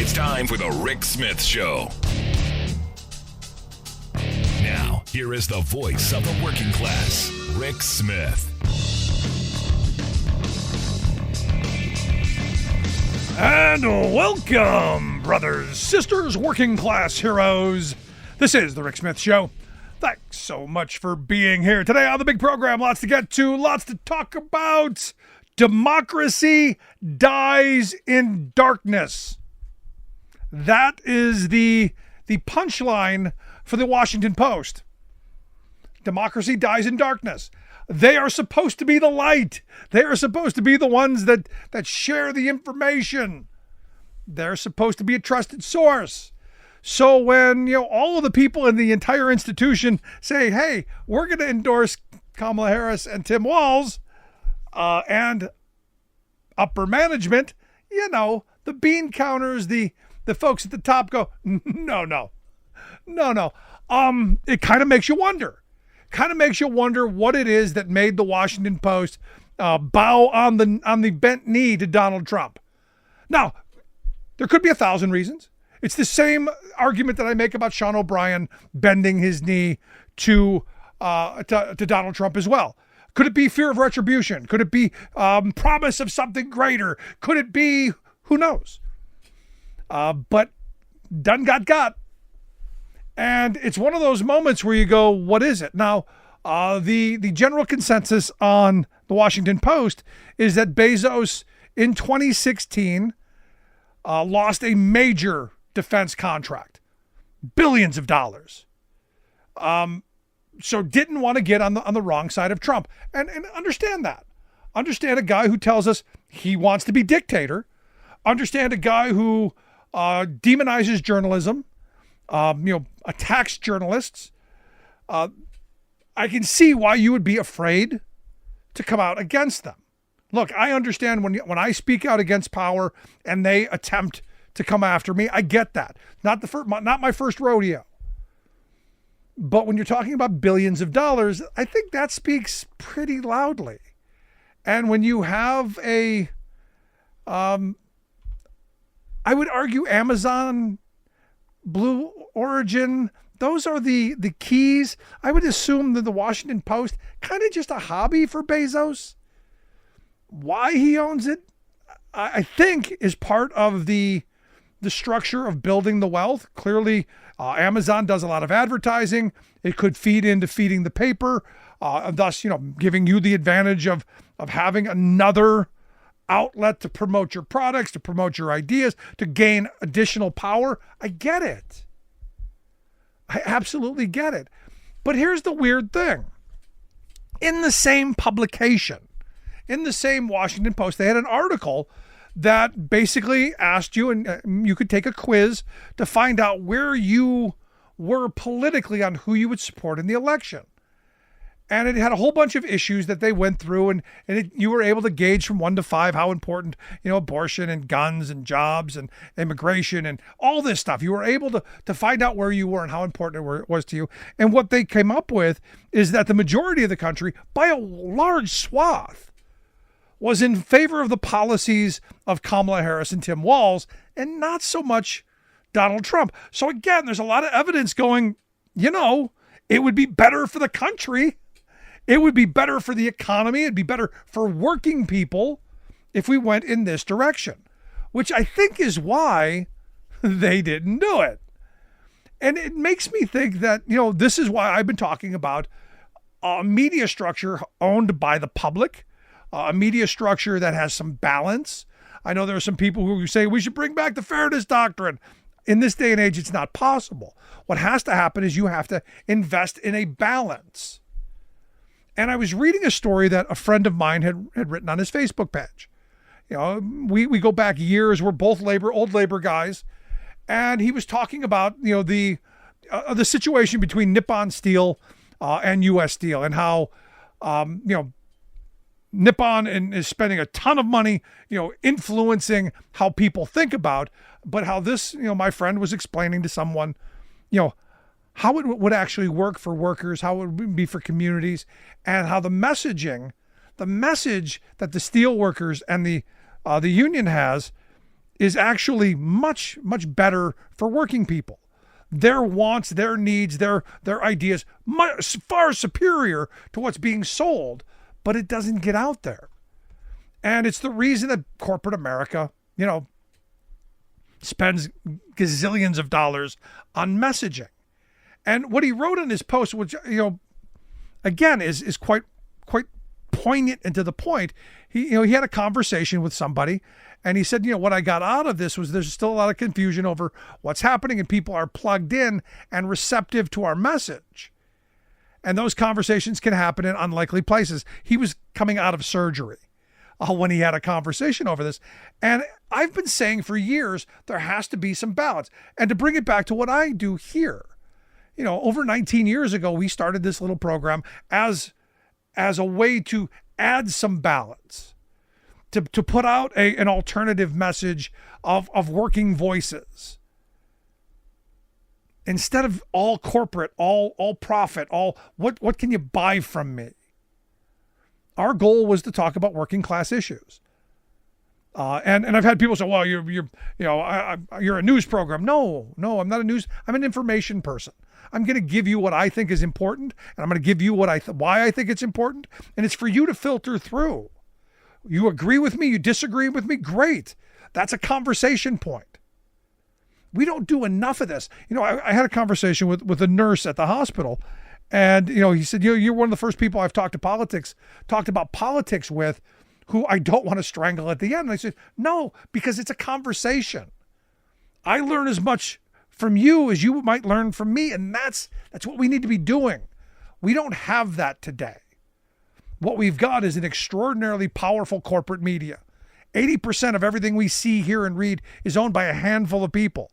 It's time for the Rick Smith Show. Now, here is the voice of the working class, Rick Smith. And welcome, brothers, sisters, working class heroes. This is the Rick Smith Show. Thanks so much for being here today on the big program. Lots to get to, lots to talk about. Democracy dies in darkness. That is the punchline for the Washington Post. Democracy dies in darkness. They are supposed to be the light. They are supposed to be the ones that share the information. They're supposed to be a trusted source. So when all of the people in the entire institution say, "Hey, we're going to endorse Kamala Harris and Tim Walz," and upper management, the bean counters, the folks at the top go, no. It kind of makes you wonder. What it is that made the Washington Post bow on the bent knee to Donald Trump. Now, there could be 1,000 reasons. It's the same argument that I make about Sean O'Brien bending his knee to Donald Trump as well. Could it be fear of retribution? Could it be promise of something greater? Could it be, who knows? But done got. And it's one of those moments where you go, what is it? Now, the general consensus on the Washington Post is that Bezos in 2016 lost a major defense contract, billions of dollars. So didn't want to get on the wrong side of Trump. And understand that. Understand a guy who tells us he wants to be dictator. Understand a guy who demonizes journalism. Attacks journalists. I can see why you would be afraid to come out against them. Look, I understand when I speak out against power and they attempt to come after me. I get that. Not my first rodeo. But when you're talking about billions of dollars, I think that speaks pretty loudly. And when you have I would argue Amazon, Blue Origin, those are the keys. I would assume that the Washington Post, kind of just a hobby for Bezos. Why he owns it, I think, is part of the structure of building the wealth. Clearly, Amazon does a lot of advertising. It could feed into feeding the paper, thus, giving you the advantage of having another outlet to promote your products, to promote your ideas, to gain additional power. I get it. I absolutely get it. But here's the weird thing. In the same publication, in the same Washington Post, they had an article that basically asked you, and you could take a quiz to find out where you were politically on who you would support in the election. And it had a whole bunch of issues that they went through, and you were able to gauge from 1 to 5 how important, abortion and guns and jobs and immigration and all this stuff. You were able to find out where you were and how important it was to you. And what they came up with is that the majority of the country, by a large swath, was in favor of the policies of Kamala Harris and Tim Walz, and not so much Donald Trump. So again, there's a lot of evidence going, it would be better for the country. It would be better for the economy. It'd be better for working people if we went in this direction, which I think is why they didn't do it. And it makes me think that, this is why I've been talking about a media structure owned by the public, a media structure that has some balance. I know there are some people who say we should bring back the fairness doctrine. In this day and age, it's not possible. What has to happen is you have to invest in a balance. And I was reading a story that a friend of mine had written on his Facebook page. We go back years. We're both old labor guys. And he was talking about, the situation between Nippon Steel and U.S. Steel, and how, Nippon is spending a ton of money, influencing how people think about, but how this, my friend was explaining to someone, how it would actually work for workers, how it would be for communities, and how the message that the steel workers and the union has is actually much, much better for working people. Their wants, their needs, their ideas, far superior to what's being sold, but it doesn't get out there. And it's the reason that corporate America, spends gazillions of dollars on messaging. And what he wrote in his post, which, again, is quite poignant and to the point. He had a conversation with somebody, and he said, what I got out of this was there's still a lot of confusion over what's happening, and people are plugged in and receptive to our message. And those conversations can happen in unlikely places. He was coming out of surgery when he had a conversation over this. And I've been saying for years, there has to be some balance. And to bring it back to what I do here, over 19 years ago, we started this little program as a way to add some balance, to put out an alternative message of working voices. Instead of all corporate, all profit, what can you buy from me? Our goal was to talk about working class issues. And I've had people say, well, you're a news program. No, I'm not a news. I'm an information person. I'm going to give you what I think is important, and I'm going to give you why I think it's important, and it's for you to filter through. You agree with me, you disagree with me, great. That's a conversation point. We don't do enough of this. I had a conversation with a nurse at the hospital, and he said, you're one of the first people I've talked about politics with who I don't want to strangle at the end. And I said, no, because it's a conversation. I learn as much from you as you might learn from me, and that's what we need to be doing. We don't have that today. What we've got is an extraordinarily powerful corporate media. 80% of everything we see, hear, and read is owned by a handful of people.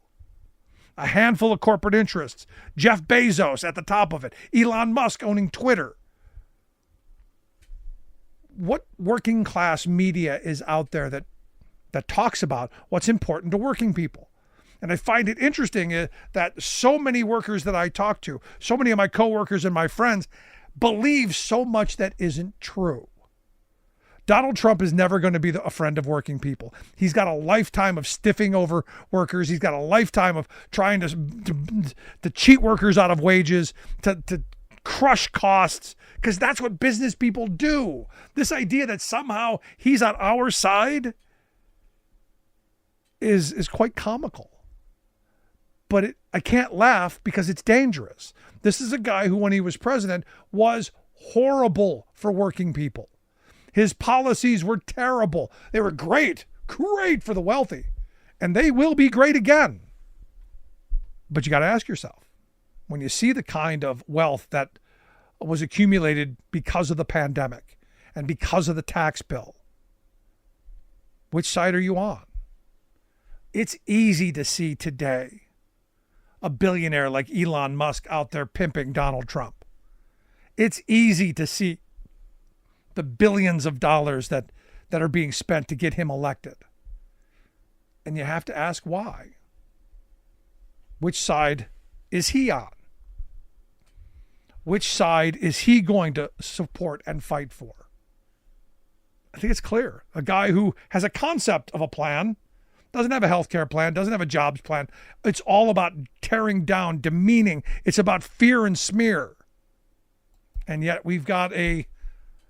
A handful of corporate interests. Jeff Bezos at the top of it. Elon Musk owning Twitter. What working class media is out there that talks about what's important to working people? And I find it interesting that so many workers that I talk to, so many of my coworkers and my friends, believe so much that isn't true. Donald Trump is never going to be a friend of working people. He's got a lifetime of stiffing over workers. He's got a lifetime of trying to cheat workers out of wages, to crush costs, because that's what business people do. This idea that somehow he's on our side is quite comical. But I can't laugh because it's dangerous. This is a guy who, when he was president, was horrible for working people. His policies were terrible. They were great for the wealthy. And they will be great again. But you got to ask yourself, when you see the kind of wealth that was accumulated because of the pandemic and because of the tax bill, which side are you on? It's easy to see today a billionaire like Elon Musk out there pimping Donald Trump. It's easy to see the billions of dollars that are being spent to get him elected. And you have to ask why. Which side is he on? Which side is he going to support and fight for? I think it's clear. A guy who has a concept of a plan, doesn't have a healthcare plan, doesn't have a jobs plan. It's all about tearing down, demeaning. It's about fear and smear. And yet we've got a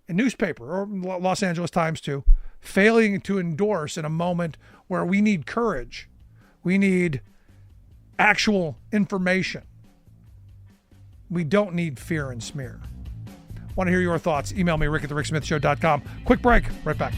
newspaper, or Los Angeles Times too, failing to endorse in a moment where we need courage. We need actual information. We don't need fear and smear. Want to hear your thoughts? Email me, rick@thericksmithshow.com. Quick break. Right back.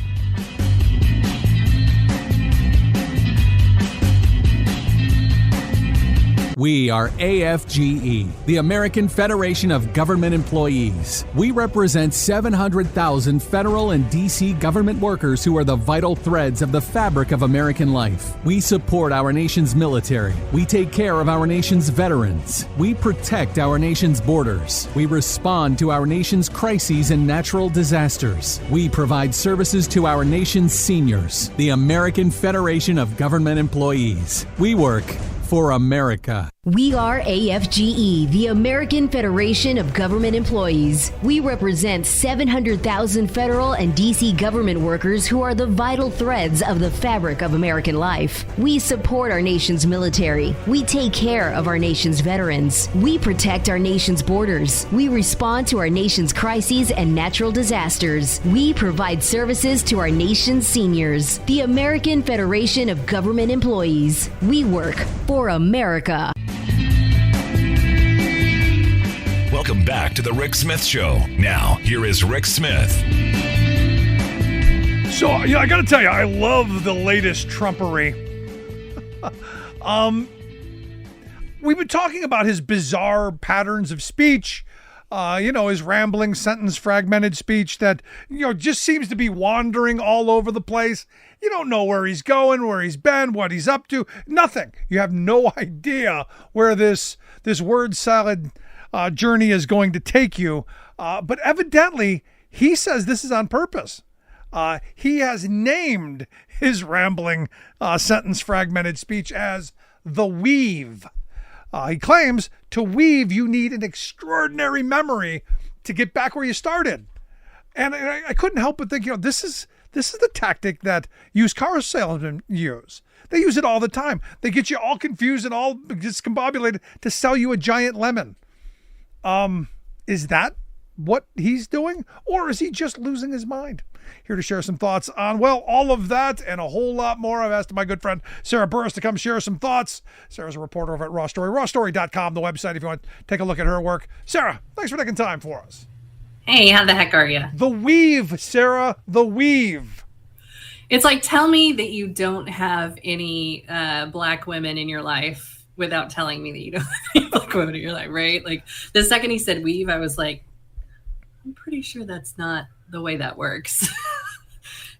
We are AFGE, the American Federation of Government Employees. We represent 700,000 federal and D.C. government workers who are the vital threads of the fabric of American life. We support our nation's military. We take care of our nation's veterans. We protect our nation's borders. We respond to our nation's crises and natural disasters. We provide services to our nation's seniors. The American Federation of Government Employees. We work for America. We are AFGE, the American Federation of Government Employees. We represent 700,000 federal and D.C. government workers who are the vital threads of the fabric of American life. We support our nation's military. We take care of our nation's veterans. We protect our nation's borders. We respond to our nation's crises and natural disasters. We provide services to our nation's seniors. The American Federation of Government Employees. We work for America. Welcome back to the Rick Smith Show. Now, here is Rick Smith. So, I got to tell you, I love the latest Trumpery. We've been talking about his bizarre patterns of speech, his rambling, sentence fragmented speech that, just seems to be wandering all over the place. You don't know where he's going, where he's been, what he's up to, nothing. You have no idea where this word salad journey is going to take you. But evidently, he says this is on purpose. He has named his rambling, sentence fragmented speech as the weave. He claims to weave, you need an extraordinary memory to get back where you started. And I couldn't help but think, this is the tactic that used car salesmen use. They use it all the time. They get you all confused and all discombobulated to sell you a giant lemon. Is that what he's doing? Or is he just losing his mind? Here to share some thoughts on, all of that and a whole lot more. I've asked my good friend Sarah Burris to come share some thoughts. Sarah's a reporter over at Raw Story, rawstory.com, the website, if you want to take a look at her work. Sarah, thanks for taking time for us. Hey, how the heck are you? The weave, Sarah, the weave. It's like, tell me that you don't have any black women in your life without telling me that you don't have any black women in your life, right? Like, the second he said weave, I was like, I'm pretty sure that's not the way that works.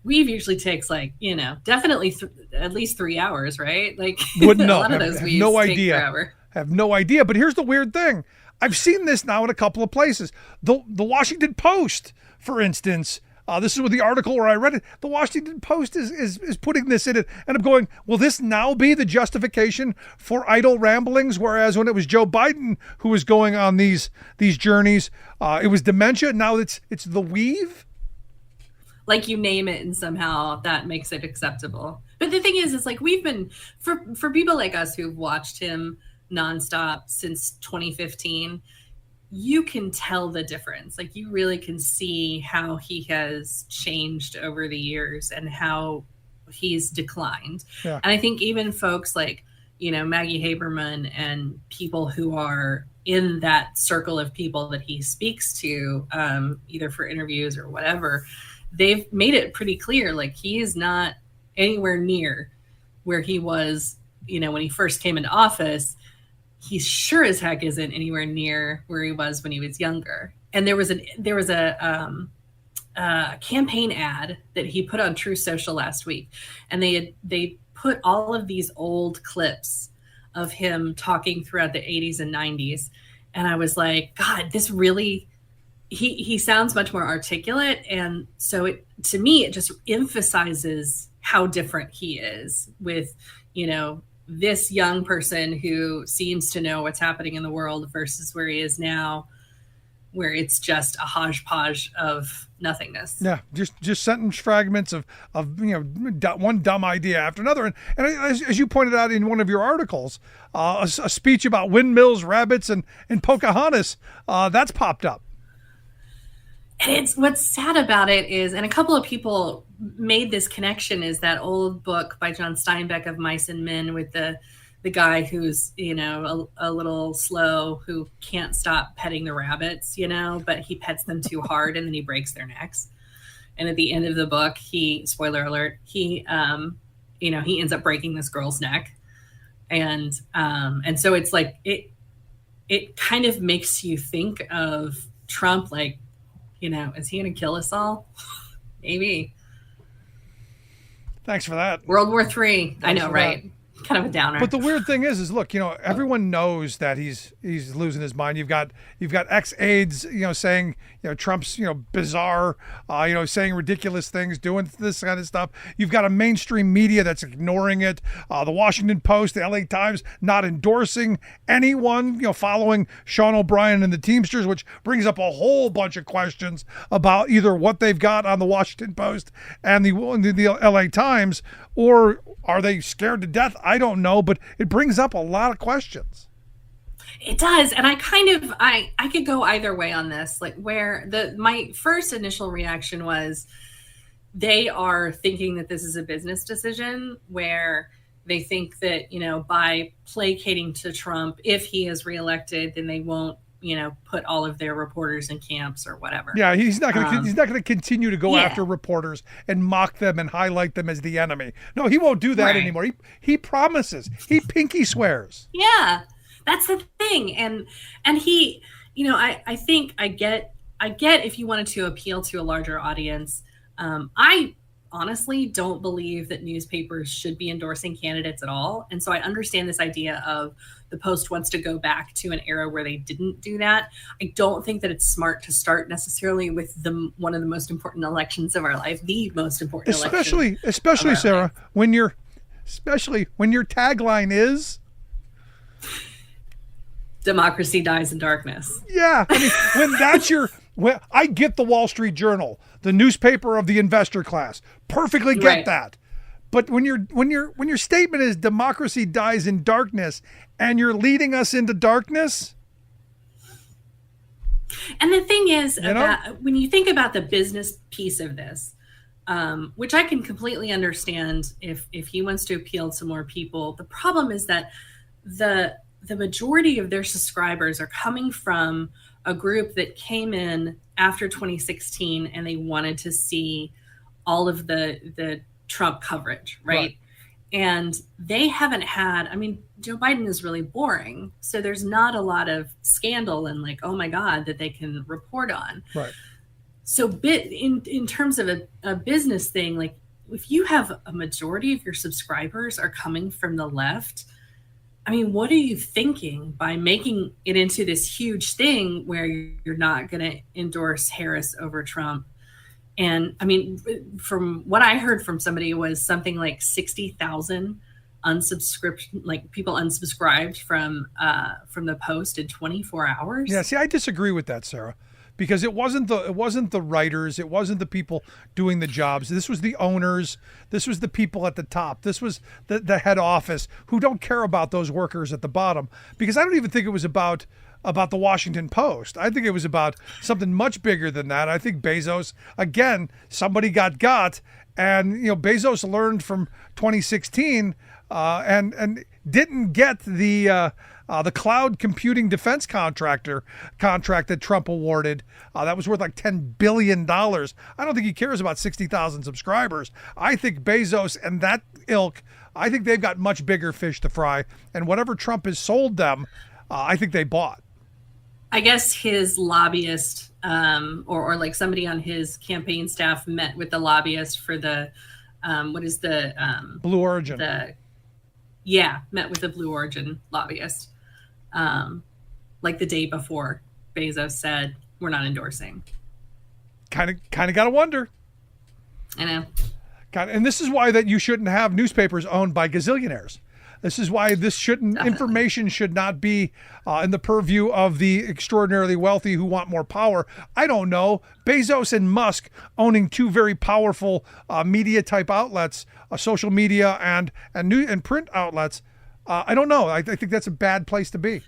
Weave usually takes definitely at least 3 hours, right? Like, wouldn't know. A lot of those weaves take forever. Have no idea. But here's the weird thing. I've seen this now in a couple of places. The Washington Post, for instance, this is with the article where I read it. The Washington Post is putting this in it. And I'm going, will this now be the justification for idle ramblings? Whereas when it was Joe Biden who was going on these journeys, it was dementia. Now it's the weave. Like, you name it and somehow that makes it acceptable. But the thing is, it's like, we've been, for people like us who've watched him nonstop since 2015, you can tell the difference. Like, you really can see how he has changed over the years and how he's declined. Yeah. And I think even folks like, Maggie Haberman and people who are in that circle of people that he speaks to, either for interviews or whatever, they've made it pretty clear, like, he is not anywhere near where he was, when he first came into office. He sure as heck isn't anywhere near where he was when he was younger. And there was a campaign ad that he put on True Social last week, and they put all of these old clips of him talking throughout the 80s and 90s, and I was like, God, this really. He sounds much more articulate, and so to me it just emphasizes how different he is with this young person who seems to know what's happening in the world versus where he is now, where it's just a hodgepodge of nothingness. Yeah, just sentence fragments of one dumb idea after another. And as you pointed out in one of your articles, a speech about windmills, rabbits, and Pocahontas, that's popped up. And what's sad about it is, and a couple of people made this connection, is that old book by John Steinbeck of Mice and Men with the guy who's, a little slow, who can't stop petting the rabbits, but he pets them too hard and then he breaks their necks. And at the end of the book, spoiler alert, he ends up breaking this girl's neck. And so it's like, it kind of makes you think of Trump, like, is he going to kill us all? Maybe. Thanks for that. World War III. I know, right? kind of a downer. But the weird thing is look, everyone knows that he's losing his mind. You've got ex-aides, saying, Trump's, bizarre, saying ridiculous things, doing this kind of stuff. You've got a mainstream media that's ignoring it. The Washington Post, the LA Times, not endorsing anyone, following Sean O'Brien and the Teamsters, which brings up a whole bunch of questions about either what they've got on the Washington Post and the LA Times, or are they scared to death? I don't know, but it brings up a lot of questions. It does. And I could go either way on this, like where my first initial reaction was they are thinking that this is a business decision where they think that, by placating to Trump, if he is reelected, then they won't, put all of their reporters in camps or whatever. Yeah, he's not going to continue to go after reporters and mock them and highlight them as the enemy. No, he won't do that anymore. He promises. He pinky swears. Yeah, that's the thing. And he, I think I get if you wanted to appeal to a larger audience. I honestly don't believe that newspapers should be endorsing candidates at all. And so I understand this idea of the Post wants to go back to an era where they didn't do that. I don't think that it's smart to start necessarily with one of the most important elections of our life, the most important election. Especially Sarah, when your tagline is democracy dies in darkness. Yeah. I mean, when I get the Wall Street Journal, the newspaper of the investor class, perfectly get that. But when your statement is democracy dies in darkness and you're leading us into darkness. And the thing is, when you think about the business piece of this, which I can completely understand if he wants to appeal to more people, the problem is that the majority of their subscribers are coming from a group that came in after 2016 and they wanted to see all of the Trump coverage, right? And they haven't had, Joe Biden is really boring. So there's not a lot of scandal and like, oh my God, that they can report on. Right. So in terms of a business thing, like if you have a majority of your subscribers are coming from the left, what are you thinking by making it into this huge thing where you're not going to endorse Harris over Trump? And from what I heard from somebody, it was something like 60,000 people unsubscribed from the Post in 24 hours. Yeah, see, I disagree with that, Sarah, because it wasn't the writers, it wasn't the people doing the jobs. This was the owners. This was the people at the top. This was the head office who don't care about those workers at the bottom. Because I don't even think it was about the Washington Post. I think it was about something much bigger than that. I think Bezos, again, somebody got, and Bezos learned from 2016 and didn't get the cloud computing defense contract that Trump awarded. That was worth like $10 billion. I don't think he cares about 60,000 subscribers. I think Bezos and that ilk, I think they've got much bigger fish to fry. And whatever Trump has sold them, I think they bought. I guess his lobbyist or like somebody on his campaign staff met with the lobbyist for the Blue Origin. Met with the Blue Origin lobbyist. Like the day before Bezos said, we're not endorsing. Kind of got to wonder. I know. And this is why that you shouldn't have newspapers owned by gazillionaires. This is why information should not be in the purview of the extraordinarily wealthy who want more power. I don't know. Bezos and Musk owning two very powerful media type outlets, social media and print outlets. I don't know. I think that's a bad place to be.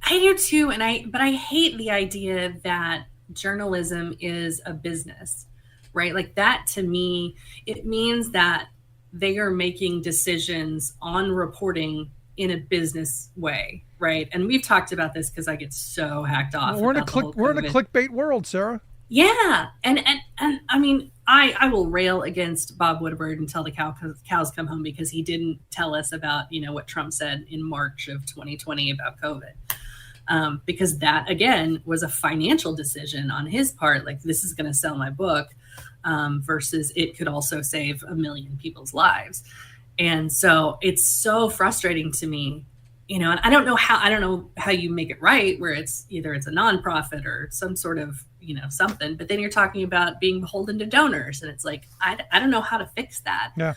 I do too, but I hate the idea that journalism is a business, right? Like that to me, it means that they are making decisions on reporting in a business way, right? And we've talked about this because I get so hacked off. We're in a clickbait world, Sarah. Yeah, and I will rail against Bob Woodward until the cows come home because he didn't tell us about what Trump said in March of 2020 about COVID, because that again was a financial decision on his part. Like this is going to sell my book. Versus it could also save 1 million people's lives. And so it's so frustrating to me, and I don't know how you make it right, where it's either it's a nonprofit or some sort of, something, but then you're talking about being beholden to donors. And it's like, I don't know how to fix that. Yeah.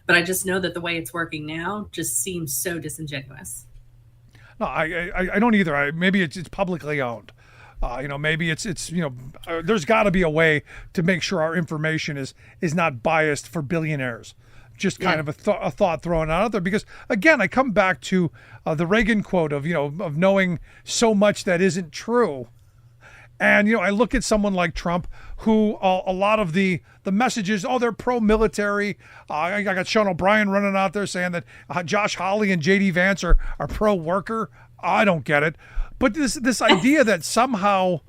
But I just know that the way it's working now just seems so disingenuous. No, I don't either. Maybe it's publicly owned. Maybe it's there's got to be a way to make sure our information is not biased for billionaires. Just kind of a thought thrown out there, because again, I come back to the Reagan quote of knowing so much that isn't true. And, I look at someone like Trump, who a lot of the messages, they're pro-military. I got Sean O'Brien running out there saying that Josh Hawley and J.D. Vance are pro-worker. I don't get it. But this idea that somehow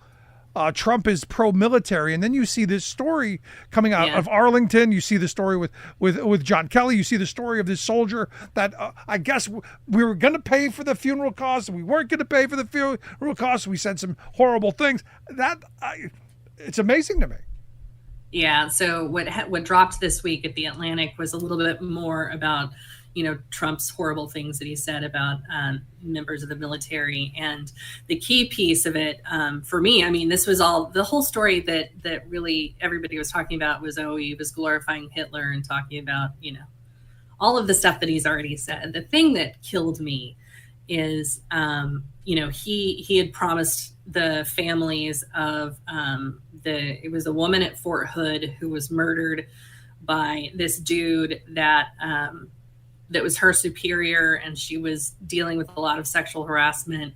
Trump is pro-military, and then you see this story coming out of Arlington. You see the story with John Kelly. You see the story of this soldier that I guess we were going to pay for the funeral costs. We weren't going to pay for the funeral costs. We said some horrible things. It's amazing to me. Yeah. So what dropped this week at the Atlantic was a little bit more about Trump's horrible things that he said about members of the military. And the key piece of it, for me, this was the whole story that really everybody was talking about was, he was glorifying Hitler and talking about, all of the stuff that he's already said. The thing that killed me is, he had promised the families of it was a woman at Fort Hood who was murdered by this dude that was her superior, and she was dealing with a lot of sexual harassment,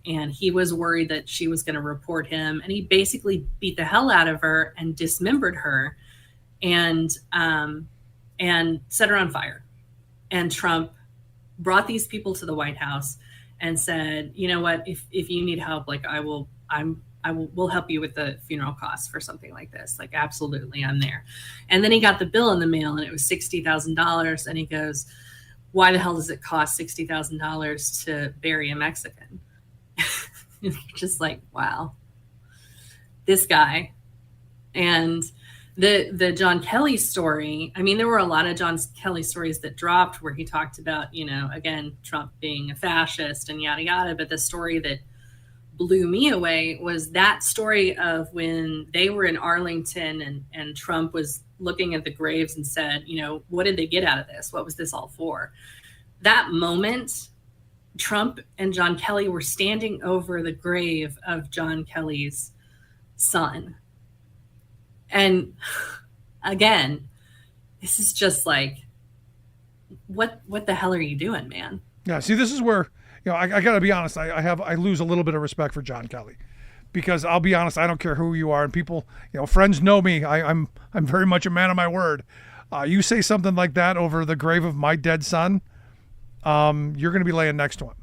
and he was worried that she was going to report him, and he basically beat the hell out of her and dismembered her and set her on fire. And Trump brought these people to the White House and said, you know what, if you need help, we'll help you with the funeral costs for something like this. Like, absolutely, I'm there. And then he got the bill in the mail, and it was $60,000. And he goes, why the hell does it cost $60,000 to bury a Mexican? Just like, wow, this guy. And the John Kelly story, there were a lot of John Kelly stories that dropped where he talked about, again, Trump being a fascist and yada, yada. But the story that blew me away was that story of when they were in Arlington and Trump was looking at the graves and said, what did they get out of this? What was this all for? That moment, Trump and John Kelly were standing over the grave of John Kelly's son. And again, this is just like, what the hell are you doing, man? Yeah. See, this is where, I got to be honest. I lose a little bit of respect for John Kelly, because I'll be honest, I don't care who you are, and people, friends know me. I'm very much a man of my word. You say something like that over the grave of my dead son, you're going to be laying next to him.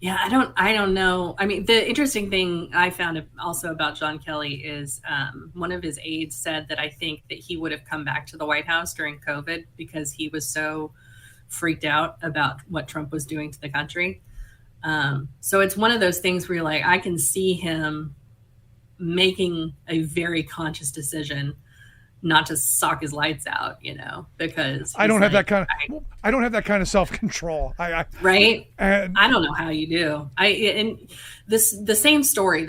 Yeah, I don't know. The interesting thing I found also about John Kelly is one of his aides said that I think that he would have come back to the White House during COVID because he was so freaked out about what Trump was doing to the country. So it's one of those things where you're like, I can see him making a very conscious decision not to sock his lights out, because I don't have that kind of self-control. Right. And I don't know how you do. The same story,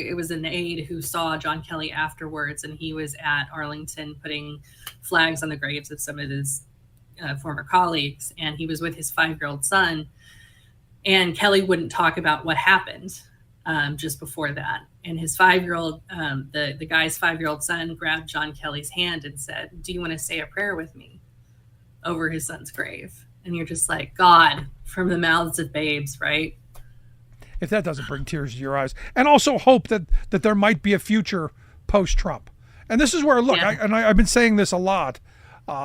it was an aide who saw John Kelly afterwards, and he was at Arlington putting flags on the graves of some of his former colleagues, and he was with his 5-year-old son, and Kelly wouldn't talk about what happened just before that. And his 5-year-old, the guy's 5-year-old son grabbed John Kelly's hand and said, do you want to say a prayer with me over his son's grave? And you're just like, God, from the mouths of babes, right? If that doesn't bring tears to your eyes. And also hope that there might be a future post-Trump. And this is where, look, yeah. I've been saying this a lot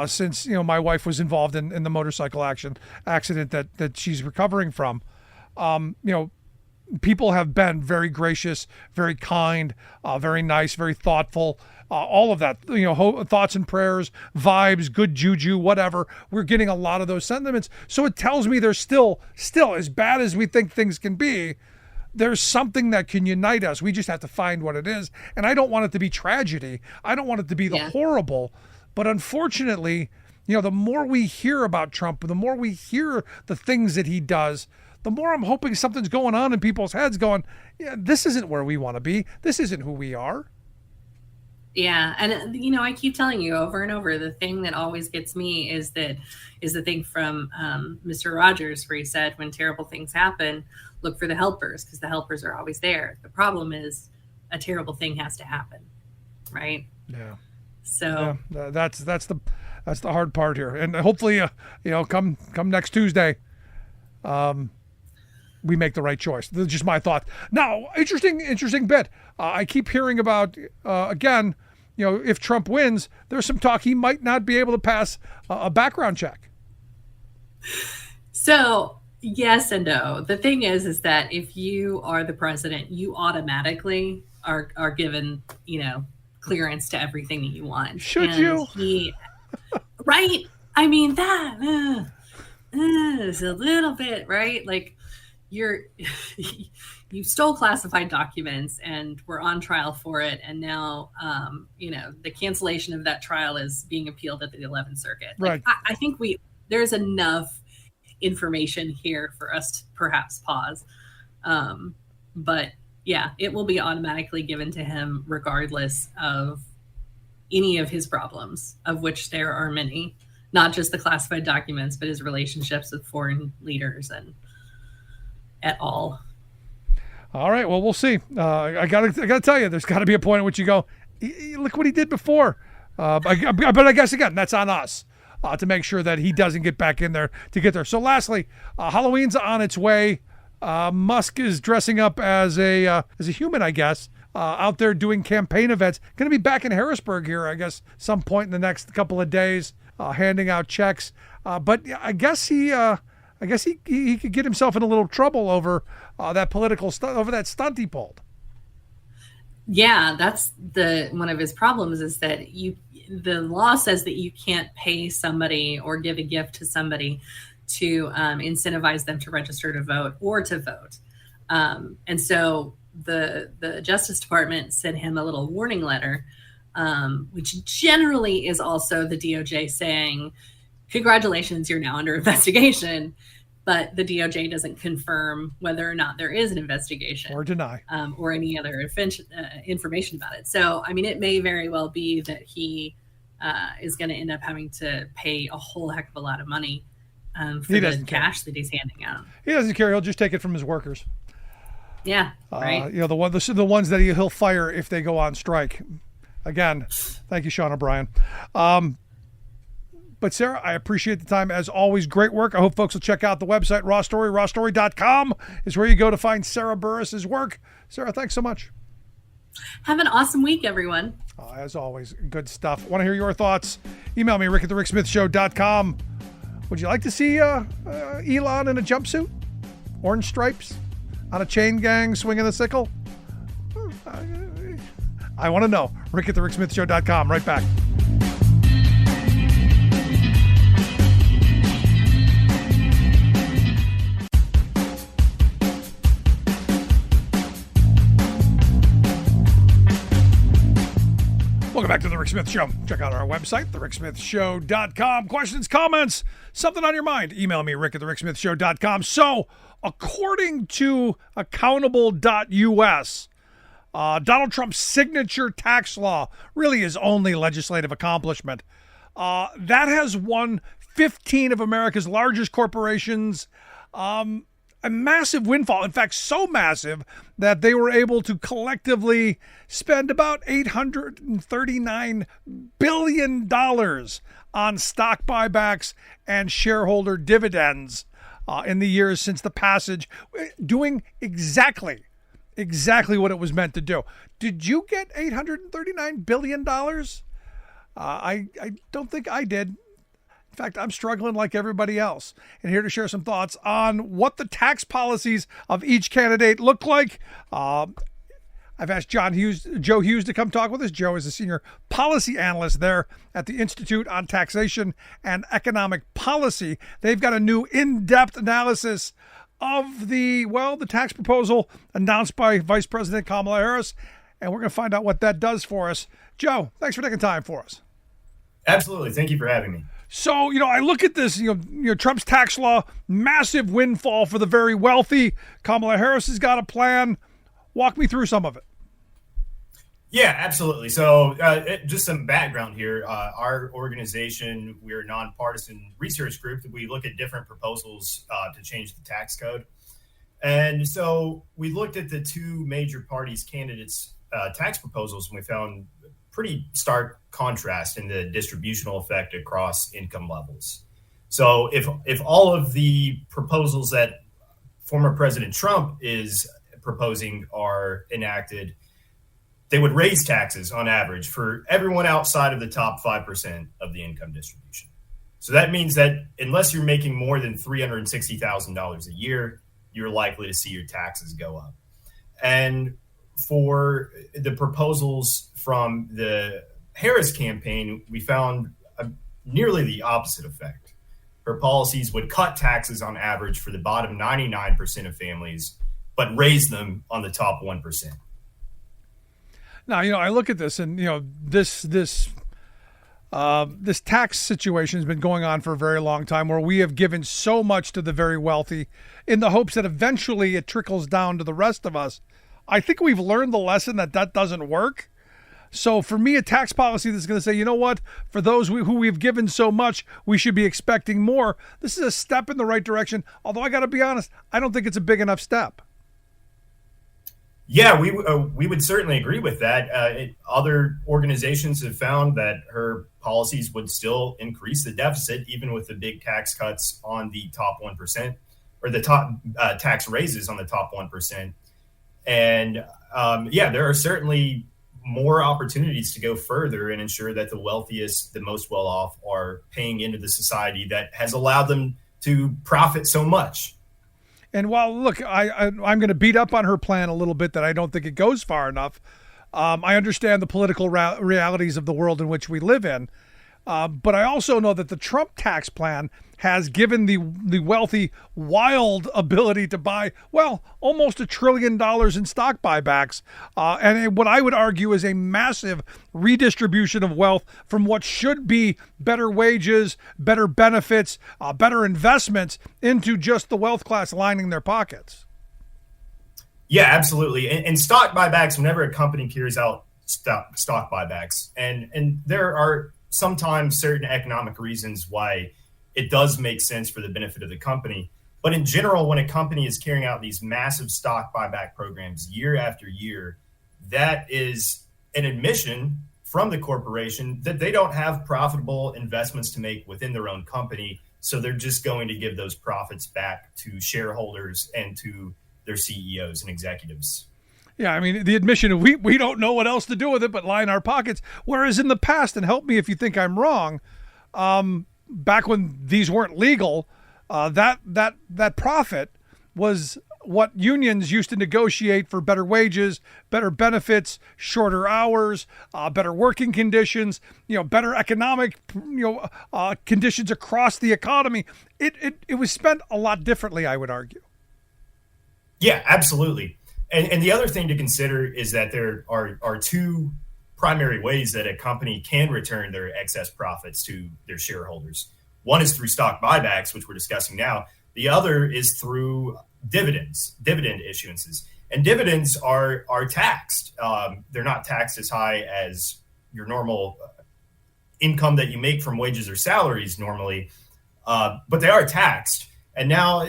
since, my wife was involved in the motorcycle accident that she's recovering from. People have been very gracious, very kind, very nice, very thoughtful, all of that, thoughts and prayers, vibes, good juju, whatever. We're getting a lot of those sentiments. So it tells me there's still as bad as we think things can be, there's something that can unite us. We just have to find what it is. And I don't want it to be tragedy. I don't want it to be the horrible. But unfortunately, the more we hear about Trump, the more we hear the things that he does, the more I'm hoping something's going on in people's heads going, yeah, this isn't where we want to be. This isn't who we are. Yeah. And, I keep telling you over and over, the thing that always gets me is the thing from Mr. Rogers, where he said, when terrible things happen, look for the helpers, because the helpers are always there. The problem is a terrible thing has to happen. Right. Yeah. So that's the hard part here. And hopefully, come next Tuesday, we make the right choice. That's just my thought. Now, interesting bit. I keep hearing about, again, if Trump wins, there's some talk he might not be able to pass a background check. So yes and no. The thing is that if you are the president, you automatically are given, clearance to everything that you want. Should you? Right? I mean, that is a little bit, right? Like, you stole classified documents and were on trial for it, and now the cancellation of that trial is being appealed at the 11th Circuit. Right. I think there's enough information here for us to perhaps pause, but yeah, it will be automatically given to him regardless of any of his problems, of which there are many, not just the classified documents, but his relationships with foreign leaders and at all. All right. Well, we'll see. I gotta tell you, there's got to be a point at which you go, look what he did before. But I guess again, that's on us to make sure that he doesn't get back in there to get there. So, lastly, Halloween's on its way. Musk is dressing up as a human, I guess, out there doing campaign events. Going to be back in Harrisburg here, I guess, some point in the next couple of days, handing out checks. But I guess he could get himself in a little trouble over that political over that stunt he pulled. Yeah, that's one of his problems is that the law says that you can't pay somebody or give a gift to somebody to incentivize them to register to vote or to vote. And so the Justice Department sent him a little warning letter, which generally is also the DOJ saying, congratulations, you're now under investigation. But the DOJ doesn't confirm whether or not there is an investigation or deny or any other information about it. So, I mean, it may very well be that he is going to end up having to pay a whole heck of a lot of money for the cash that he's handing out. He doesn't care. He'll just take it from his workers. Yeah, right. The ones that he'll fire if they go on strike. Again, thank you, Sean O'Brien. But Sarah, I appreciate the time. As always, great work. I hope folks will check out the website, Raw Story. RawStory.com is where you go to find Sarah Burris's work. Sarah, thanks so much. Have an awesome week, everyone. As always, good stuff. Want to hear your thoughts? Email me, rick@thericksmithshow.com. Would you like to see Elon in a jumpsuit? Orange stripes? On a chain gang swinging the sickle? I want to know. rick@thericksmithshow.com. Right back. Welcome back to The Rick Smith Show. Check out our website, thericksmithshow.com. Questions, comments, something on your mind, email me, rick@thericksmithshow.com. So, according to accountable.us, Donald Trump's signature tax law, really his only legislative accomplishment, that has won 15 of America's largest corporations a massive windfall. In fact, so massive that they were able to collectively spend about $839 billion on stock buybacks and shareholder dividends in the years since the passage, doing exactly what it was meant to do. Did you get $839 billion? I don't think I did. In fact, I'm struggling like everybody else. And here to share some thoughts on what the tax policies of each candidate look like. I've asked Joe Hughes to come talk with us. Joe is a senior policy analyst there at the Institute on Taxation and Economic Policy. They've got a new in-depth analysis of the tax proposal announced by Vice President Kamala Harris. And we're going to find out what that does for us. Joe, thanks for taking time for us. Absolutely. Thank you for having me. So, I look at this, Trump's tax law, massive windfall for the very wealthy. Kamala Harris has got a plan. Walk me through some of it. Yeah, absolutely. So just some background here. Our organization, we're a nonpartisan research group. We look at different proposals to change the tax code. And so we looked at the two major parties' candidates' tax proposals, and we found pretty stark contrast in the distributional effect across income levels. So if all of the proposals that former President Trump is proposing are enacted, they would raise taxes on average for everyone outside of the top 5% of the income distribution. So that means that unless you're making more than $360,000 a year, you're likely to see your taxes go up. And for the proposals from the Harris campaign, we found nearly the opposite effect. Her policies would cut taxes on average for the bottom 99% of families, but raise them on the top 1%. Now, I look at this and, this tax situation has been going on for a very long time, where we have given so much to the very wealthy in the hopes that eventually it trickles down to the rest of us. I think we've learned the lesson that doesn't work. So for me, a tax policy that's going to say, you know what, for those who we've given so much, we should be expecting more. This is a step in the right direction. Although I got to be honest, I don't think it's a big enough step. Yeah, we would certainly agree with that. Other organizations have found that her policies would still increase the deficit, even with the big tax cuts on the top 1%, or the top tax raises on the top 1%. And there are certainly more opportunities to go further and ensure that the wealthiest, the most well off, are paying into the society that has allowed them to profit so much. And while, look, I'm going to beat up on her plan a little bit, that I don't think it goes far enough. I understand the political realities of the world in which we live in. But I also know that the Trump tax plan has given the wealthy wild ability to buy, almost $1 trillion in stock buybacks. And what I would argue is a massive redistribution of wealth from what should be better wages, better benefits, better investments into just the wealth class lining their pockets. Yeah, absolutely. And stock buybacks, whenever a company carries out stock buybacks, and there are sometimes certain economic reasons why it does make sense for the benefit of the company. But in general, when a company is carrying out these massive stock buyback programs year after year, that is an admission from the corporation that they don't have profitable investments to make within their own company. So they're just going to give those profits back to shareholders and to their CEOs and executives. Yeah, I mean, the admission of we don't know what else to do with it but line our pockets. Whereas in the past, and help me if you think I'm wrong, back when these weren't legal, that profit was what unions used to negotiate for better wages, better benefits, shorter hours, better working conditions, better economic conditions across the economy. It was spent a lot differently, I would argue. Yeah, absolutely. And the other thing to consider is that there are two primary ways that a company can return their excess profits to their shareholders. One is through stock buybacks, which we're discussing now. The other is through dividend issuances. And dividends are taxed. They're not taxed as high as your normal income that you make from wages or salaries normally, but they are taxed. And now,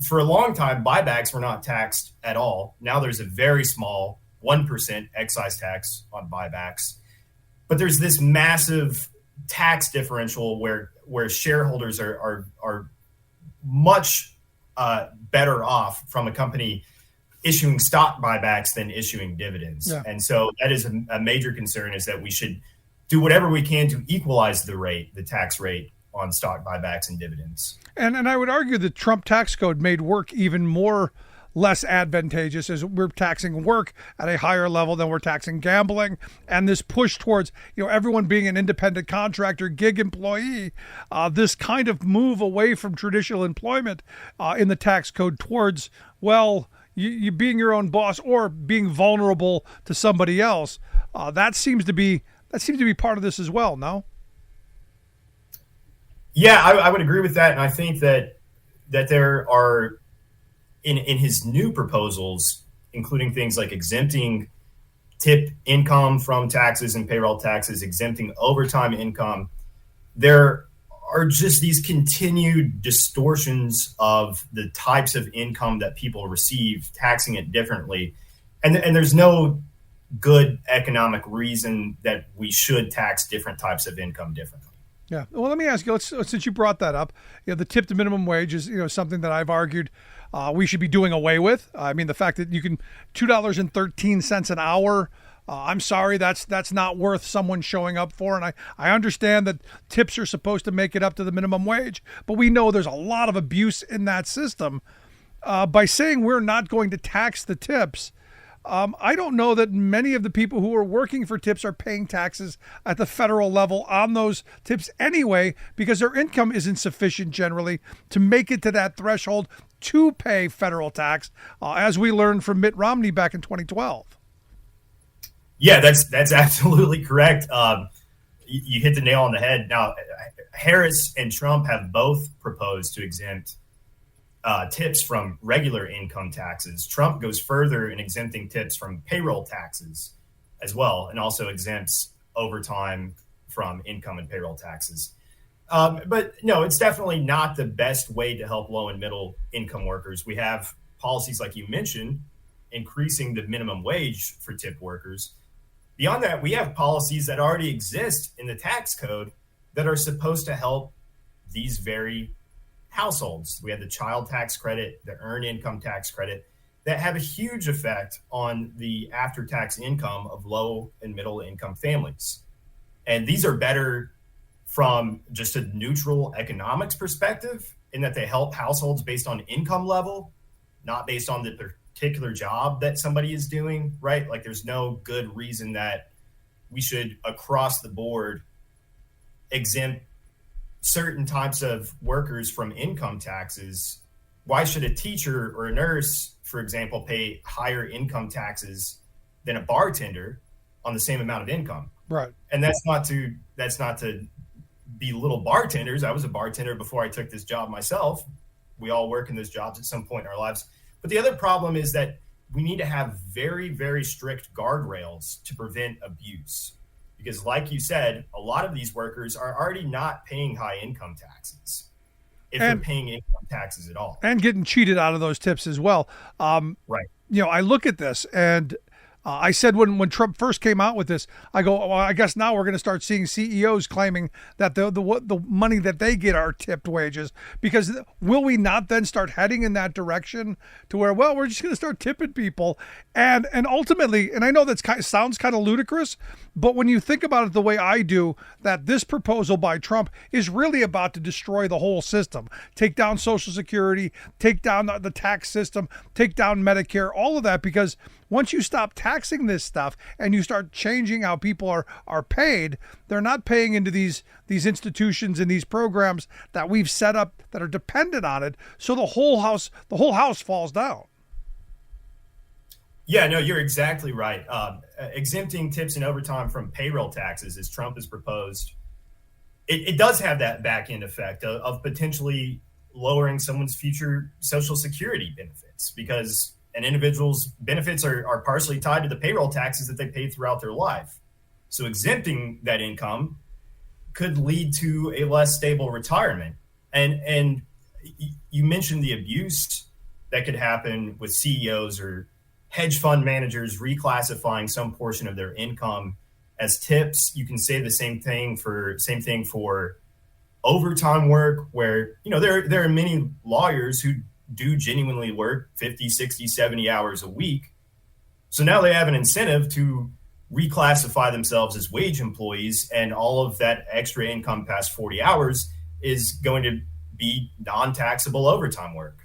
for a long time, buybacks were not taxed at all. Now there's a very small 1% excise tax on buybacks. But there's this massive tax differential where shareholders are much better off from a company issuing stock buybacks than issuing dividends. Yeah. And so that is a major concern, is that we should do whatever we can to equalize the tax rate on stock buybacks and dividends. And I would argue the Trump tax code made work even less advantageous, as we're taxing work at a higher level than we're taxing gambling. And this push towards, everyone being an independent contractor, gig employee, this kind of move away from traditional employment in the tax code towards, you being your own boss or being vulnerable to somebody else. That seems to be part of this as well, no? Yeah, I would agree with that. And I think that there are, in his new proposals, including things like exempting tip income from taxes and payroll taxes, exempting overtime income, there are just these continued distortions of the types of income that people receive, taxing it differently. And there's no good economic reason that we should tax different types of income differently. Yeah. Well, let me ask you, since you brought that up, the tip to minimum wage is, something that I've argued we should be doing away with. I mean, the fact that you can $2.13 an hour, I'm sorry, that's not worth someone showing up for. And I understand that tips are supposed to make it up to the minimum wage, but we know there's a lot of abuse in that system. By saying we're not going to tax the tips, I don't know that many of the people who are working for tips are paying taxes at the federal level on those tips anyway, because their income isn't sufficient generally to make it to that threshold to pay federal tax, as we learned from Mitt Romney back in 2012. Yeah, that's absolutely correct. You hit the nail on the head. Now, Harris and Trump have both proposed to exempt tips from regular income taxes. Trump goes further in exempting tips from payroll taxes as well, and also exempts overtime from income and payroll taxes. But no, it's definitely not the best way to help low and middle income workers. We have policies, like you mentioned, increasing the minimum wage for tip workers. Beyond that, we have policies that already exist in the tax code that are supposed to help these very households. We have the child tax credit, the earned income tax credit, that have a huge effect on the after-tax income of low and middle income families. And these are better from just a neutral economics perspective, in that they help households based on income level, not based on the particular job that somebody is doing, right? Like, there's no good reason that we should, across the board, exempt certain types of workers from income taxes. Why should a teacher or a nurse, for example, pay higher income taxes than a bartender on the same amount of income? Right. And that's not to belittle bartenders. I was a bartender before I took this job myself. We all work in those jobs at some point in our lives. But the other problem is that we need to have very, very strict guardrails to prevent abuse. Because, like you said, a lot of these workers are already not paying high income taxes, if they're paying income taxes at all. And getting cheated out of those tips as well. Right. I look at this, and I said when Trump first came out with this, I go, well, I guess now we're going to start seeing CEOs claiming that the money that they get are tipped wages, because will we not then start heading in that direction to where, well, we're just going to start tipping people, and ultimately, and I know that sounds kind of ludicrous, but when you think about it the way I do, that this proposal by Trump is really about to destroy the whole system, take down Social Security, take down the tax system, take down Medicare, all of that, because once you stop taxing this stuff and you start changing how people are paid, they're not paying into these institutions and these programs that we've set up that are dependent on it. So the whole house falls down. Yeah, no, you're exactly right. Exempting tips and overtime from payroll taxes, as Trump has proposed, it does have that back end effect of potentially lowering someone's future Social Security benefits, because an individual's benefits are partially tied to the payroll taxes that they pay throughout their life. So exempting that income could lead to a less stable retirement. And you mentioned the abuse that could happen with CEOs or hedge fund managers reclassifying some portion of their income as tips. You can say the same thing for overtime work, where, there are many lawyers who do genuinely work 50, 60, 70 hours a week. So now they have an incentive to reclassify themselves as wage employees, and all of that extra income past 40 hours is going to be non-taxable overtime work.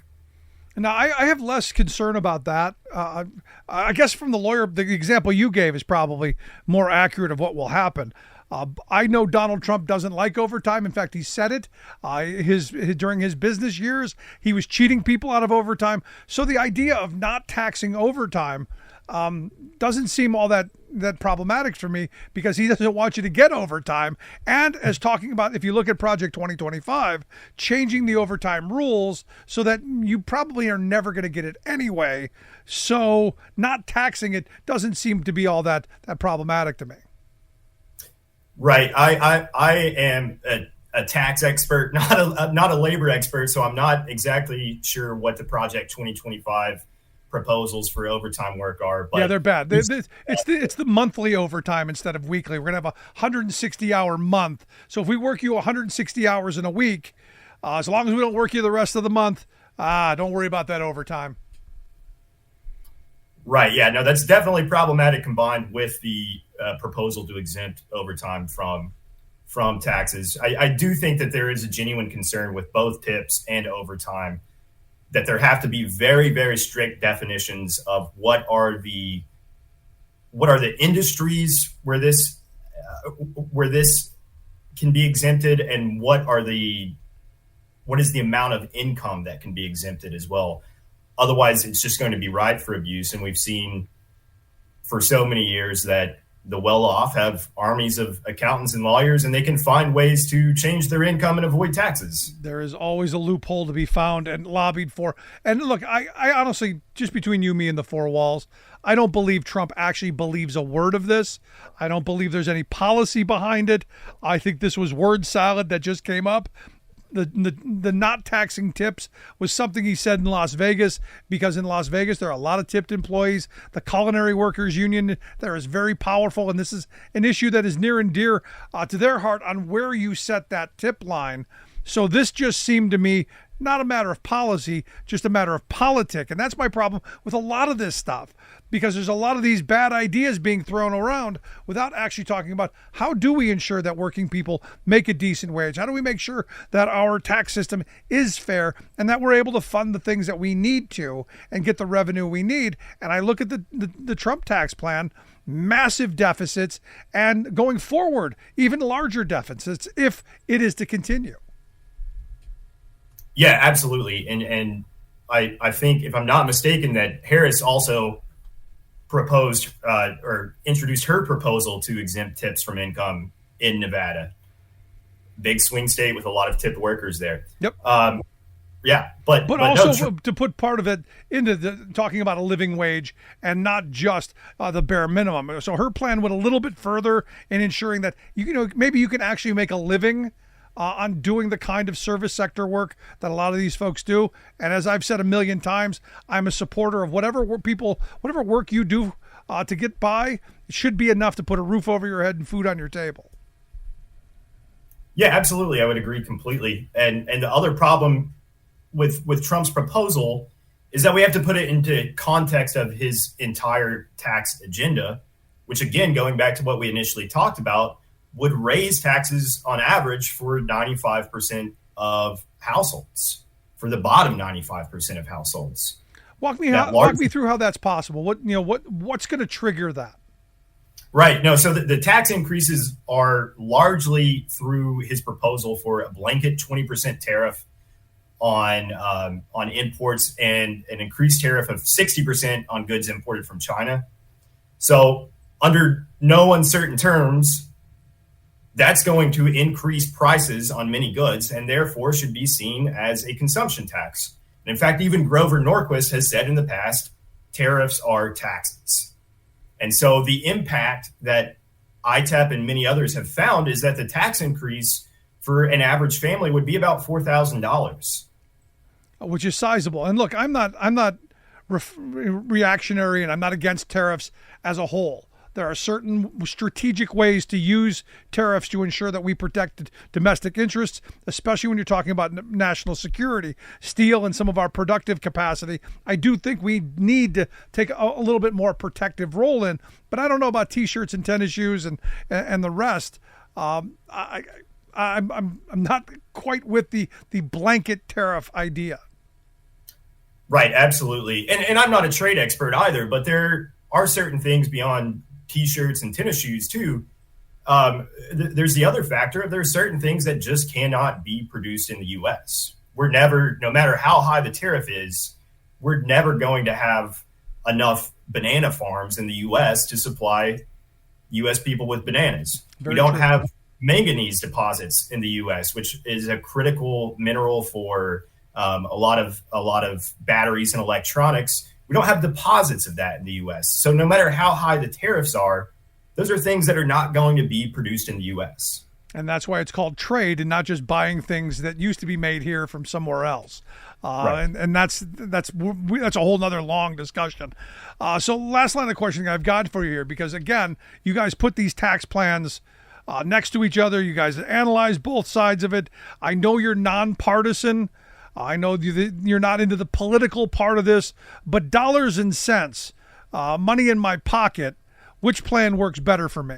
Now, I have less concern about that. I guess from the lawyer, the example you gave is probably more accurate of what will happen. I know Donald Trump doesn't like overtime. In fact, he said it. During his business years, he was cheating people out of overtime. So the idea of not taxing overtime doesn't seem all that problematic for me, because he doesn't want you to get overtime. And as talking about, if you look at Project 2025, changing the overtime rules so that you probably are never going to get it anyway. So not taxing it doesn't seem to be all that problematic to me. Right. I am a tax expert, not a labor expert, so I'm not exactly sure what the Project 2025 proposals for overtime work are. But yeah, they're bad. It's the monthly overtime instead of weekly. We're gonna have a 160-hour month. So if we work you 160 hours in a week, as long as we don't work you the rest of the month, don't worry about that overtime. Right. Yeah. No, that's definitely problematic, combined with the proposal to exempt overtime from taxes. I do think that there is a genuine concern with both tips and overtime, that there have to be very, very strict definitions of what are the industries where this can be exempted, and what is the amount of income that can be exempted as well. Otherwise, it's just going to be ripe for abuse. And we've seen for so many years that the well-off have armies of accountants and lawyers, and they can find ways to change their income and avoid taxes. There is always a loophole to be found and lobbied for. And look, I honestly, just between you, me, and the four walls, I don't believe Trump actually believes a word of this. I don't believe there's any policy behind it. I think this was word salad that just came up. The not taxing tips was something he said in Las Vegas, because in Las Vegas there are a lot of tipped employees. The Culinary Workers Union there is very powerful, and this is an issue that is near and dear to their heart on where you set that tip line. So this just seemed to me not a matter of policy, just a matter of politic. And that's my problem with a lot of this stuff, because there's a lot of these bad ideas being thrown around without actually talking about how do we ensure that working people make a decent wage? How do we make sure that our tax system is fair and that we're able to fund the things that we need to and get the revenue we need? And I look at the Trump tax plan, massive deficits, and going forward, even larger deficits if it is to continue. Yeah, absolutely. And I think, if I'm not mistaken, that Harris also proposed or introduced her proposal to exempt tips from income in Nevada. Big swing state with a lot of tipped workers there. Yep. Yeah, but also to put part of it into talking about a living wage and not just the bare minimum. So her plan went a little bit further in ensuring that maybe you can actually make a living on doing the kind of service sector work that a lot of these folks do. And as I've said a million times, I'm a supporter of whatever work you do to get by. It should be enough to put a roof over your head and food on your table. Yeah, absolutely. I would agree completely. And the other problem with Trump's proposal is that we have to put it into context of his entire tax agenda, which, again, going back to what we initially talked about, would raise taxes on average for 95% of households, for the bottom 95% of households. Walk me through how that's possible. What's going to trigger that? Right. No. So the tax increases are largely through his proposal for a blanket 20% tariff on imports and an increased tariff of 60% on goods imported from China. So under no uncertain terms, that's going to increase prices on many goods and therefore should be seen as a consumption tax. And in fact, even Grover Norquist has said in the past, tariffs are taxes. And so the impact that ITEP and many others have found is that the tax increase for an average family would be about $4,000. Which is sizable. And look, I'm not reactionary, and I'm not against tariffs as a whole. There are certain strategic ways to use tariffs to ensure that we protect domestic interests, especially when you're talking about national security, steel, and some of our productive capacity. I do think we need to take a little bit more protective role in, but I don't know about T-shirts and tennis shoes and the rest. I'm not quite with the blanket tariff idea. Right, absolutely. And I'm not a trade expert either, but there are certain things beyond T-shirts and tennis shoes too. There's the other factor. There are certain things that just cannot be produced in the U.S. No matter how high the tariff is, we're never going to have enough banana farms in the U.S. to supply U.S. people with bananas. Very we don't true. have manganese deposits in the U.S., which is a critical mineral for a lot of batteries and electronics. We don't have deposits of that in the U.S. So no matter how high the tariffs are, those are things that are not going to be produced in the U.S. And that's why it's called trade and not just buying things that used to be made here from somewhere else. Right. And that's a whole nother long discussion. So last line of questioning I've got for you here, because again, you guys put these tax plans next to each other. You guys analyze both sides of it. I know you're nonpartisan. I know you're not into the political part of this, but dollars and cents, money in my pocket, which plan works better for me?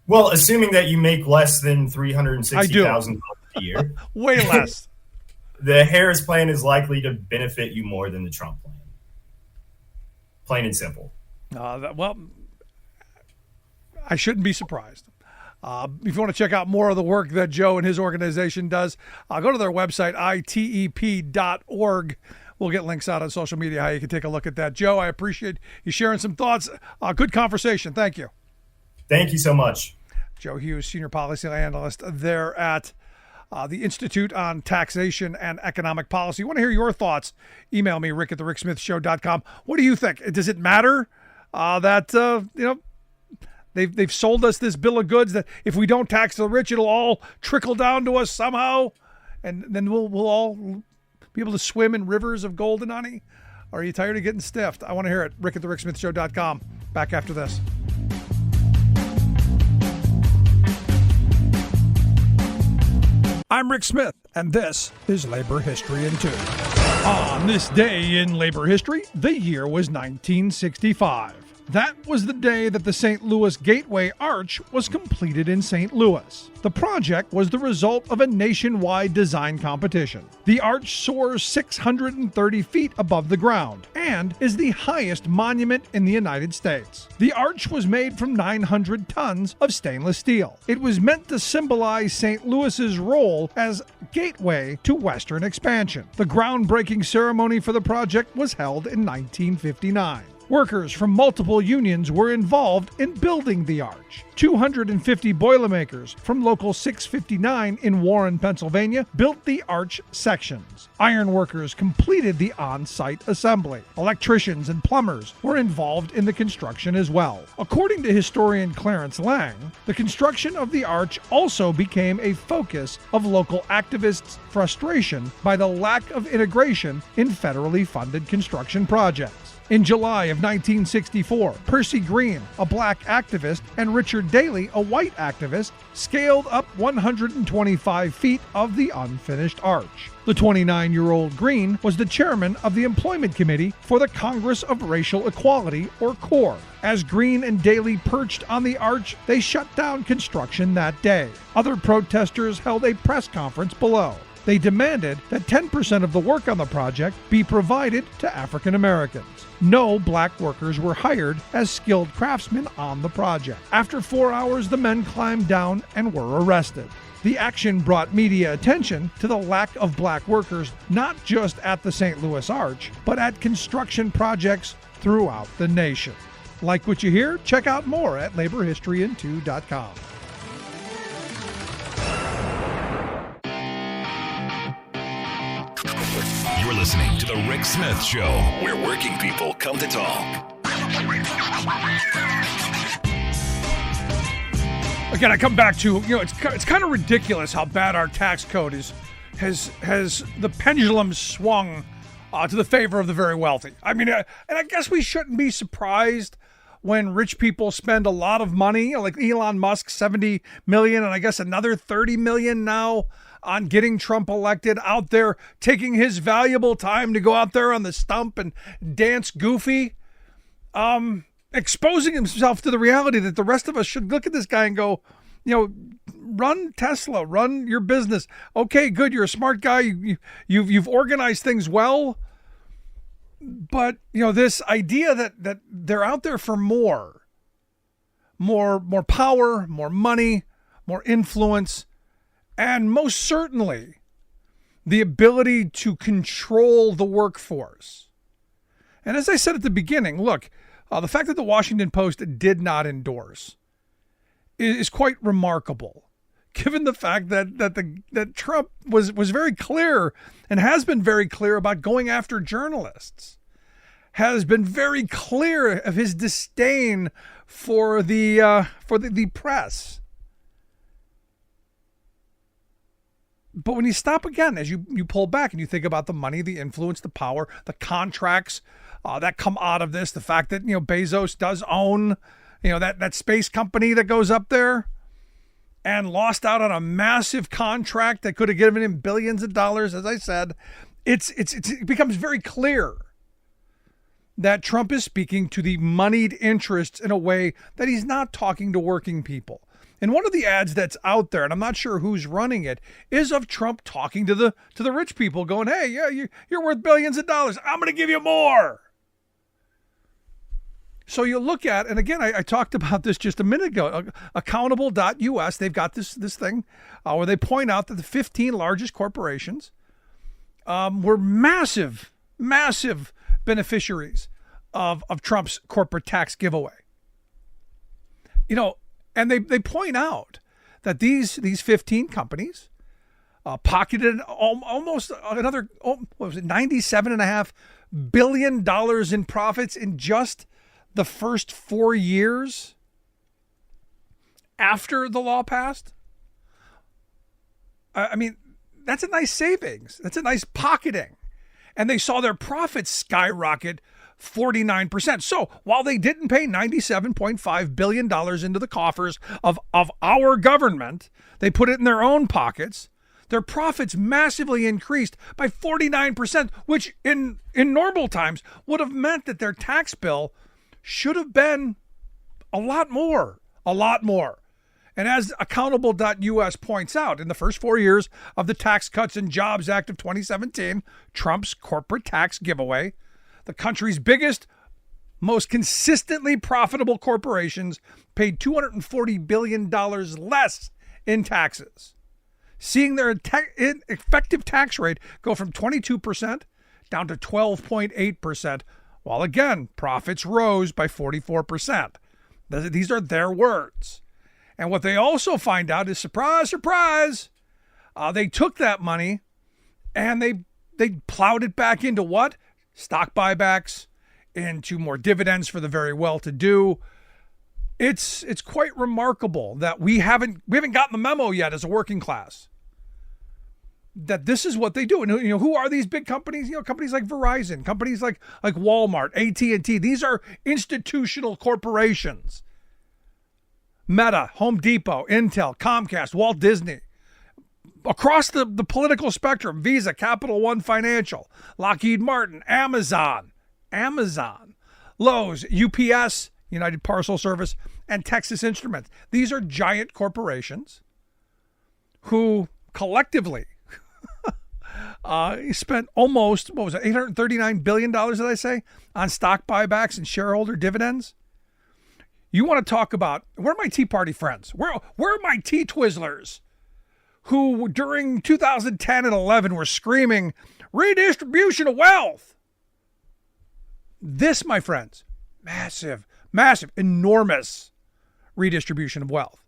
Well, assuming that you make less than $360,000 a year, way less. The Harris plan is likely to benefit you more than the Trump plan. Plain and simple. Well, I shouldn't be surprised. If you want to check out more of the work that Joe and his organization does, go to their website, itep.org. We'll get links out on social media how you can take a look at that. Joe, I appreciate you sharing some thoughts. Good conversation. Thank you. Thank you so much. Joe Hughes, Senior Policy Analyst there at the Institute on Taxation and Economic Policy. Want to hear your thoughts? Email me, Rick at thericksmithshow.com. What do you think? Does it matter that, they've sold us this bill of goods that if we don't tax the rich, it'll all trickle down to us somehow, and then we'll all be able to swim in rivers of gold and honey? Or are you tired of getting stiffed? I want to hear it. Rick at thericksmithshow.com. Back after this. I'm Rick Smith, and this is Labor History in 2. On this day in labor history, the year was 1965. That was the day that the St. Louis Gateway Arch was completed in St. Louis. The project was the result of a nationwide design competition. The arch soars 630 feet above the ground and is the highest monument in the United States. The arch was made from 900 tons of stainless steel. It was meant to symbolize St. Louis's role as gateway to Western expansion. The groundbreaking ceremony for the project was held in 1959. Workers from multiple unions were involved in building the arch. 250 Boilermakers from Local 659 in Warren, Pennsylvania, built the arch sections. Iron workers completed the on-site assembly. Electricians and plumbers were involved in the construction as well. According to historian Clarence Lang, the construction of the arch also became a focus of local activists' frustration by the lack of integration in federally funded construction projects. In July of 1964, Percy Green, a black activist, and Richard Daley, a white activist, scaled up 125 feet of the unfinished arch. The 29-year-old Green was the chairman of the Employment Committee for the Congress of Racial Equality, or CORE. As Green and Daley perched on the arch, they shut down construction that day. Other protesters held a press conference below. They demanded that 10% of the work on the project be provided to African Americans. No black workers were hired as skilled craftsmen on the project. After 4 hours, the men climbed down and were arrested. The action brought media attention to the lack of black workers, not just at the St. Louis Arch, but at construction projects throughout the nation. Like what you hear? Check out more at laborhistoryin2.com. You're listening to The Rick Smith Show, where working people come to talk. Again, I come back to, it's kind of ridiculous how bad our tax code has the pendulum swung to the favor of the very wealthy. I mean, and I guess we shouldn't be surprised when rich people spend a lot of money, like Elon Musk, $70 million, and I guess another $30 million now on getting Trump elected, out there taking his valuable time to go out there on the stump and dance goofy, exposing himself to the reality that the rest of us should look at this guy and go, run Tesla, run your business. Okay, good. You're a smart guy. You've organized things well. But, this idea that they're out there for more power, more money, more influence, and most certainly the ability to control the workforce And as I said at the beginning, look, the fact that the Washington Post did not endorse is quite remarkable, given the fact that Trump was very clear and has been very clear about going after journalists, has been very clear of his disdain for the press. But when you stop again, as you pull back and you think about the money, the influence, the power, the contracts that come out of this, the fact that, Bezos does own, that space company that goes up there and lost out on a massive contract that could have given him billions of dollars. As I said, it becomes very clear that Trump is speaking to the moneyed interests in a way that he's not talking to working people. And one of the ads that's out there, and I'm not sure who's running it, is of Trump talking to the rich people, going, "Hey, yeah, you're worth billions of dollars. I'm going to give you more." So you look at, and again, I talked about this just a minute ago, accountable.us, they've got this thing where they point out that the 15 largest corporations were massive beneficiaries of Trump's corporate tax giveaway. And they point out that these 15 companies pocketed almost another, $97.5 billion in profits in just the first 4 years after the law passed. I mean, that's a nice savings. That's a nice pocketing. And they saw their profits skyrocket 49%. So while they didn't pay $97.5 billion into the coffers of our government, they put it in their own pockets. Their profits massively increased by 49%, which in normal times would have meant that their tax bill should have been a lot more. And as accountable.us points out, in the first 4 years of the Tax Cuts and Jobs Act of 2017, Trump's corporate tax giveaway, the country's biggest, most consistently profitable corporations paid $240 billion less in taxes, seeing their effective tax rate go from 22% down to 12.8%, while again, profits rose by 44%. These are their words. And what they also find out is, surprise, surprise, they took that money and they plowed it back into what? Stock buybacks, into more dividends for the very well-to-do. It's quite remarkable that we haven't gotten the memo yet as a working class that this is what they do. And who are these big companies? Companies like Verizon, companies like Walmart, AT&T. These are institutional corporations. Meta, Home Depot, Intel, Comcast, Walt Disney. Across the political spectrum, Visa, Capital One Financial, Lockheed Martin, Amazon, Lowe's, UPS, United Parcel Service, and Texas Instruments. These are giant corporations who collectively spent almost, $839 billion, did I say, on stock buybacks and shareholder dividends? You want to talk about, where are my Tea Party friends? Where are my Tea Twizzlers who during 2010 and 11 were screaming, redistribution of wealth? This, my friends, massive, enormous redistribution of wealth.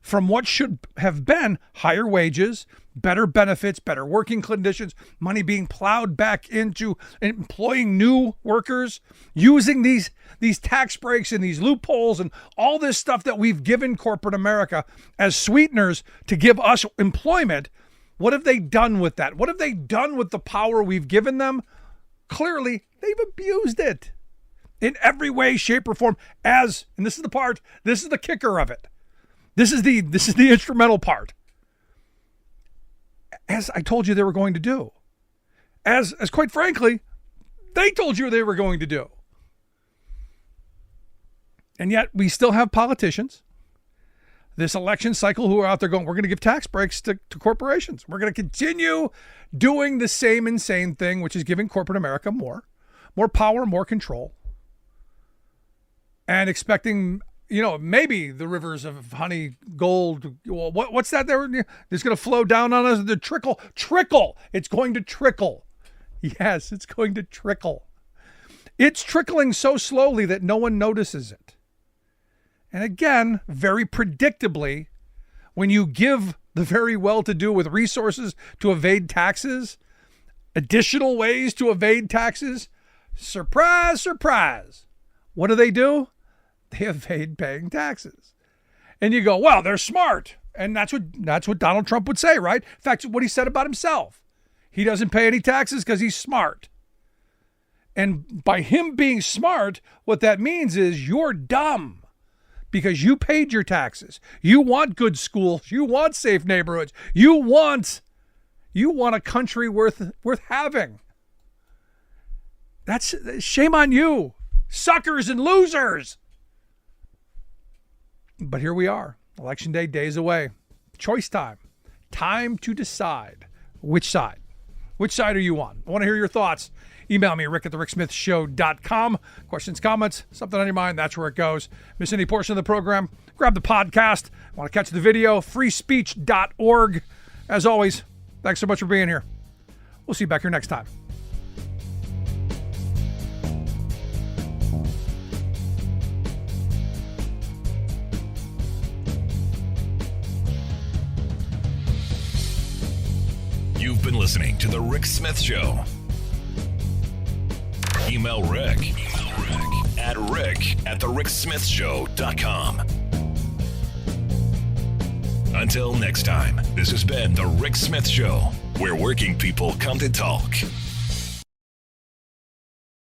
From what should have been higher wages, better benefits, better working conditions, money being plowed back into employing new workers, using these tax breaks and these loopholes and all this stuff that we've given corporate America as sweeteners to give us employment. What have they done with that? What have they done with the power we've given them? Clearly, they've abused it in every way, shape, or form. And this is the kicker of it. This is the instrumental part. As I told you they were going to do. As quite frankly, they told you they were going to do. And yet we still have politicians this election cycle who are out there going, we're going to give tax breaks to corporations. We're going to continue doing the same insane thing, which is giving corporate America more power, more control, and expecting, maybe the rivers of honey, gold. Well, what's that there? It's going to flow down on us. The trickle. It's going to trickle Yes, it's going to trickle. It's trickling so slowly that no one notices it. And again, very predictably, when you give the very well-to-do with resources to evade taxes, additional ways to evade taxes, surprise, surprise. What do? They evade paying taxes. And you go, well, they're smart. And that's what Donald Trump would say, right? In fact, what he said about himself. He doesn't pay any taxes because he's smart. And by him being smart, what that means is you're dumb because you paid your taxes. You want good schools. You want safe neighborhoods. You want a country worth having. That's shame on you, suckers and losers. But here we are. Election day, days away. Choice time. Time to decide which side. Which side are you on? I want to hear your thoughts. Email me, rick@thericksmithshow.com. Questions, comments, something on your mind, that's where it goes. Miss any portion of the program, grab the podcast. Want to catch the video, freespeech.org. As always, thanks so much for being here. We'll see you back here next time. You've been listening to The Rick Smith Show. Email Rick at rick@thericksmithshow.com. Until next time, this has been The Rick Smith Show, where working people come to talk.